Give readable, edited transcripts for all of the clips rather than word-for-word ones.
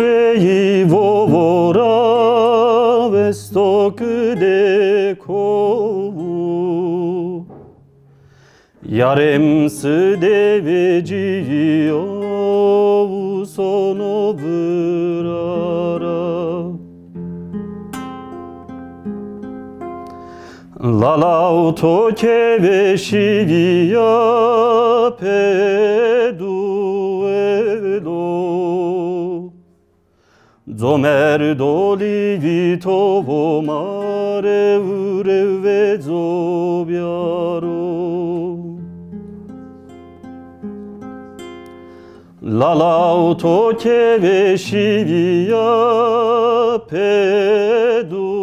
vorei vovora vestok deko Yarem sdeveci o sono vrara Lalauto keveshivia peduelo Zomer doli vitovo mare ureve zobiaro Lalauto keveshivia peduelo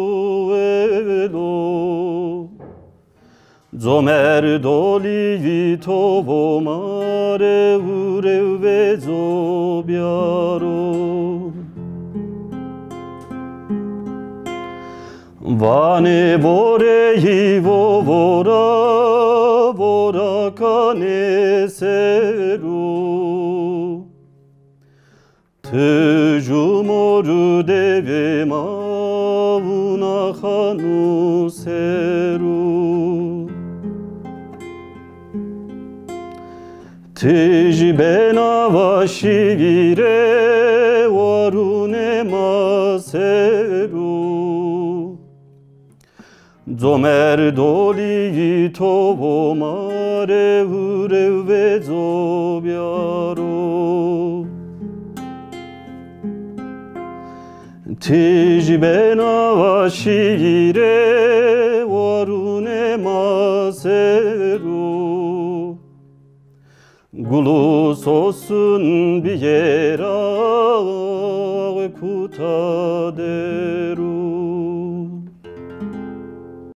Zomer doli vitovo mare ureve zobiaro Vane vorei vovora vora cane seru Tejumor deve mauna khanu seru Tejbena vashivire varune maseru Zomer doli tovo mare ureve zobiaro Tejbena vashire varune maseru Gulus olsun bir yere kutaderu